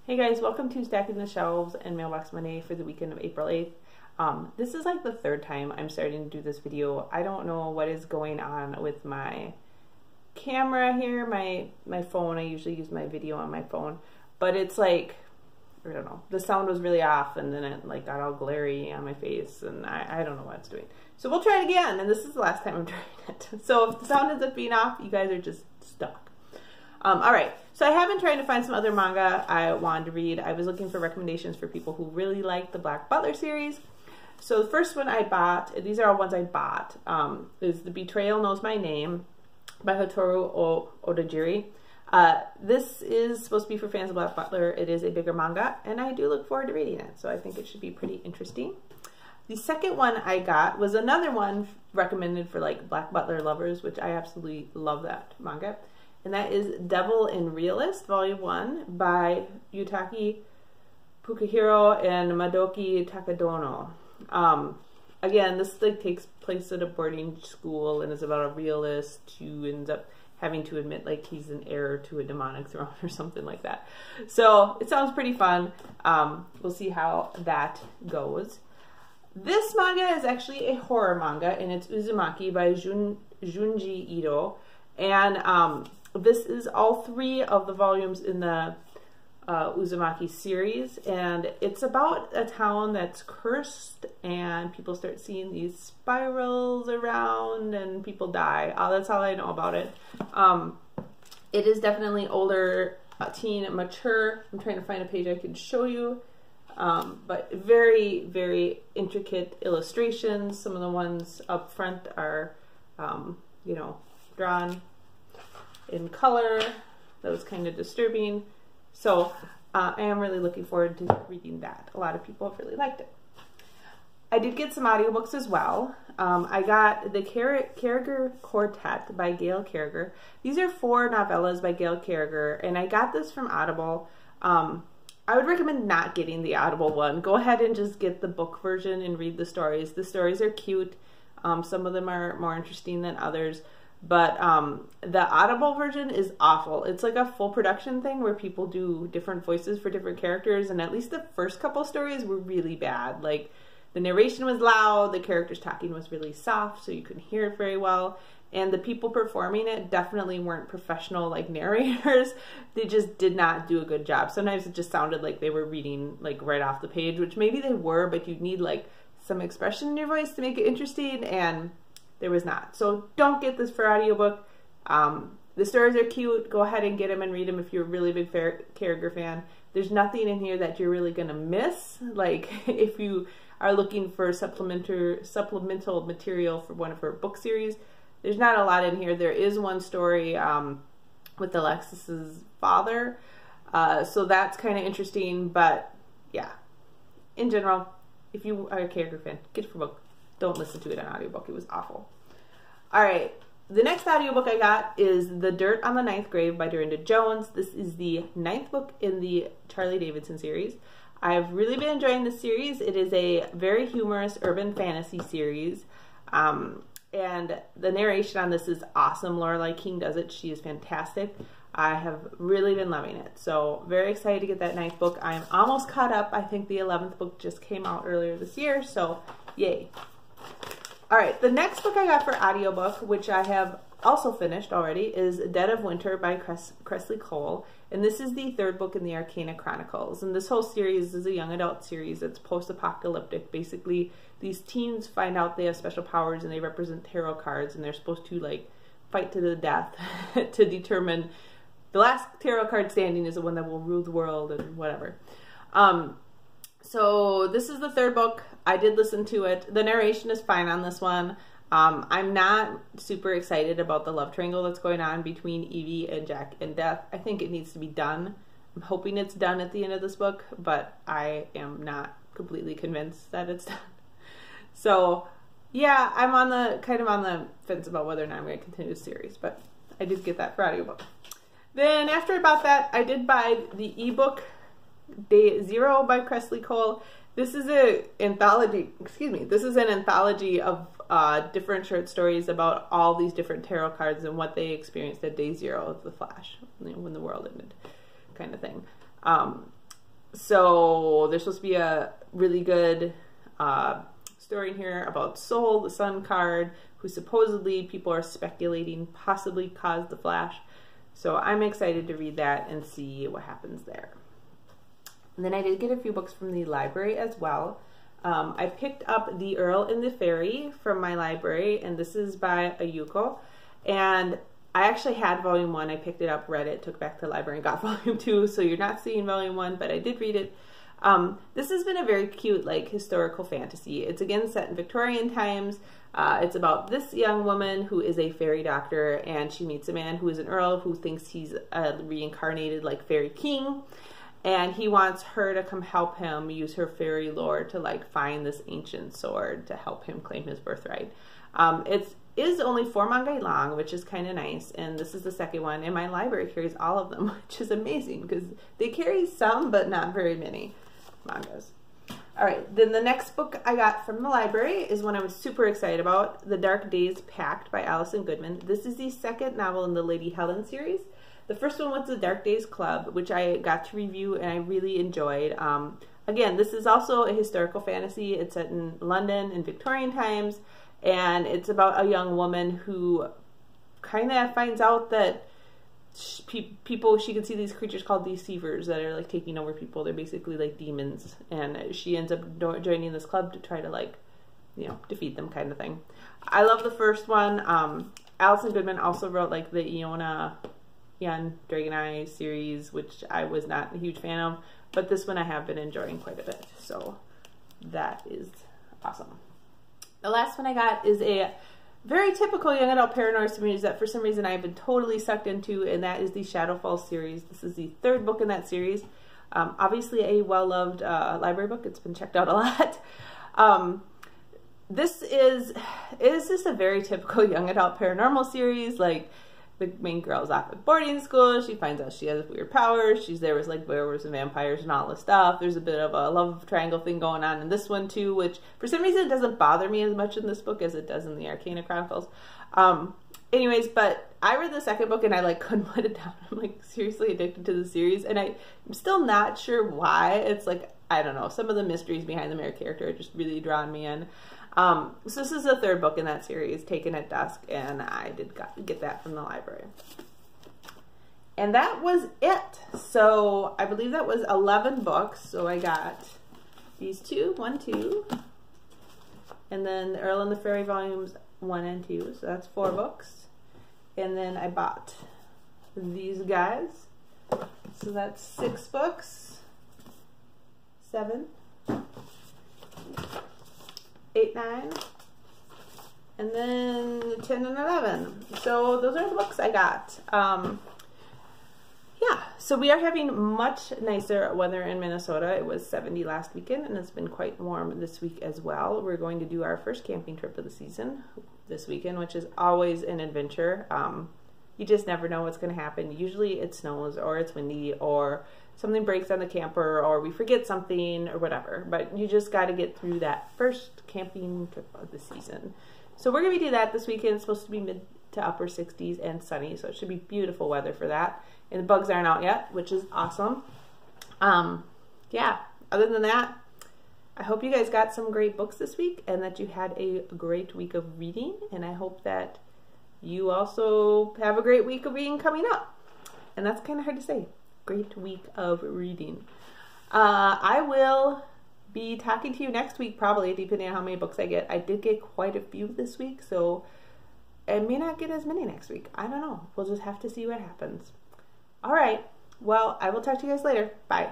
Hey guys, welcome to Stacking the Shelves and Mailbox Monday for the weekend of April 8th. This is like the third time I'm starting to do this video. I don't know what is going on with my camera here, my phone. I usually use my video on my phone, but it's like, I don't know, the sound was really off and then it like got all glary on my face and I don't know what it's doing. So we'll try it again, and this is the last time I'm trying it. So if the sound ends up being off, you guys are just stuck. Alright, so I have been trying to find some other manga I wanted to read. I was looking for recommendations for people who really like the Black Butler series. So the first one I bought, these are all ones I bought, is The Betrayal Knows My Name by Hotaru Odajiri. This is supposed to be for fans of Black Butler. It is a bigger manga, and I do look forward to reading it, so I think it should be pretty interesting. The second one I got was another one recommended for like Black Butler lovers, which I absolutely love that manga. And that is Devil in Realist, Volume 1 by Yutaki Pukahiro and Madoki Takadono. Again, this like takes place at a boarding school and is about a realist who ends up having to admit like he's an heir to a demonic throne or something like that. So it sounds pretty fun. We'll see how that goes. This manga is actually a horror manga, and it's Uzumaki by Junji Ito. And this is all three of the volumes in the Uzumaki series, and it's about a town that's cursed and people start seeing these spirals around and people die. That's all I know about it. It is definitely older, teen, mature. I'm trying to find a page I can show you. But very, very intricate illustrations. Some of the ones up front are, you know, drawn in color. That was kind of disturbing. So I am really looking forward to reading that. A lot of people have really liked it. I did get some audiobooks as well. I got The Carragher Quartet by Gail Carragher. These are 4 novellas by Gail Carragher, and I got this from Audible. I would recommend not getting the Audible one. Go ahead and just get the book version and read the stories. The stories are cute. Some of them are more interesting than others. But the Audible version is awful. It's like a full production thing where people do different voices for different characters, and at least the first couple stories were really bad. Like, the narration was loud, the characters talking was really soft, so you couldn't hear it very well, and the people performing it definitely weren't professional like narrators. They just did not do a good job. Sometimes it just sounded like they were reading like right off the page, which maybe they were, but you need like some expression in your voice to make it interesting, and there was not. So don't get this for audiobook. The stories are cute. Go ahead and get them and read them if you're a really big Carragher fan. There's nothing in here that you're really gonna miss. Like if you are looking for supplemental material for one of her book series, there's not a lot in here. There is one story with Alexis's father, so that's kind of interesting. But yeah, in general, if you are a Carragher fan, get it for book. Don't listen to it on audiobook. It was awful. All right, the next audiobook I got is The Dirt on the Ninth Grave by Dorinda Jones. This is the 9th book in the Charlie Davidson series. I've really been enjoying this series. It is a very humorous urban fantasy series. And the narration on this is awesome. Lorelei King does it. She is fantastic. I have really been loving it. So very excited to get that 9th book. I'm almost caught up. I think the 11th book just came out earlier this year. So yay. All right, the next book I got for audiobook, which I have also finished already, is Dead of Winter by Kresley Cole. And this is the 3rd book in the Arcana Chronicles. And this whole series is a young adult series that's post-apocalyptic. Basically, these teens find out they have special powers and they represent tarot cards, and they're supposed to like fight to the death to determine the last tarot card standing is the one that will rule the world and whatever. So this is the 3rd book. I did listen to it. The narration is fine on this one. I'm not super excited about the love triangle that's going on between Evie and Jack and Death. I think it needs to be done. I'm hoping it's done at the end of this book, but I am not completely convinced that it's done. So yeah, I'm on the kind of on the fence about whether or not I'm going to continue the series, but I did get that for audiobook. Then after about that, I did buy the ebook Day Zero by Kresley Cole. This is an anthology, this is an anthology of different short stories about all these different tarot cards and what they experienced at Day Zero of the Flash, when the world ended, kind of thing. So there's supposed to be a really good story in here about Soul, the Sun card, who supposedly people are speculating possibly caused the Flash. So I'm excited to read that and see what happens there. And then I did get a few books from the library as well. I picked up The Earl and the Fairy from my library, and this is by Ayuko. And I actually had volume 1. I picked it up, read it, took it back to the library, and got volume 2. So you're not seeing volume 1, but I did read it. This has been a very cute, like, historical fantasy. It's again set in Victorian times. It's about this young woman who is a fairy doctor, and she meets a man who is an earl who thinks he's a reincarnated, like, fairy king. And he wants her to come help him use her fairy lore to, like, find this ancient sword to help him claim his birthright. It is only 4 manga long, which is kind of nice. And this is the second one. And my library carries all of them, which is amazing because they carry some, but not very many mangas. All right, then the next book I got from the library is one I was super excited about, The Dark Days Pact by Alison Goodman. This is the second novel in the Lady Helen series. The first one was The Dark Days Club, which I got to review and I really enjoyed. Again, this is also a historical fantasy. It's set in London in Victorian times, and it's about a young woman who kind of finds out that she can see these creatures called deceivers that are like taking over people. They're basically like demons, and she ends up joining this club to try to, like, you know, defeat them, kind of thing. I love the first one. Alison Goodman also wrote like the Iona Dragon Eye series, which I was not a huge fan of, but this one I have been enjoying quite a bit, so that is awesome. The last one I got is a very typical young adult paranoia series that for some reason I've been totally sucked into, and that is the Shadowfall series. This is the 3rd book in that series. Obviously a well-loved library book. It's been checked out a lot. This is just a very typical young adult paranormal series. Like, the main girl's off at boarding school. She finds out she has weird powers. She's there with, like, werewolves and vampires and all this stuff. There's a bit of a love triangle thing going on in this one too, which for some reason doesn't bother me as much in this book as it does in the Arcana Chronicles. Anyways, but I read the second book and I, like, couldn't put it down. I'm, like, seriously addicted to the series, and I'm still not sure why. It's like, I don't know, some of the mysteries behind the main character are just really drawing me in. So this is the 3rd book in that series, Taken at Dusk, and I did get that from the library. And that was it. So I believe that was 11 books. So I got these 2, 1, 2, and then the Earl and the Fairy volumes 1 and 2. So that's 4 books. And then I bought these guys. So that's 6 books, 7, 8, 9, and then 10 and 11. So those are the books I got. Yeah, so we are having much nicer weather in Minnesota. It was 70 last weekend, and it's been quite warm this week as well. We're going to do our first camping trip of the season this weekend, which is always an adventure. You just never know what's going to happen. Usually it snows, or it's windy, or something breaks on the camper, or we forget something, or whatever. But you just got to get through that first camping trip of the season. So we're going to do that this weekend. It's supposed to be mid to upper 60s and sunny, so it should be beautiful weather for that. And the bugs aren't out yet, which is awesome. Yeah, other than that, I hope you guys got some great books this week and that you had a great week of reading. And I hope that you also have a great week of reading coming up. And that's kind of hard to say. Great week of reading. I will be talking to you next week, probably, depending on how many books I get. I did get quite a few this week, so I may not get as many next week. I don't know. We'll just have to see what happens. All right. Well, I will talk to you guys later. Bye.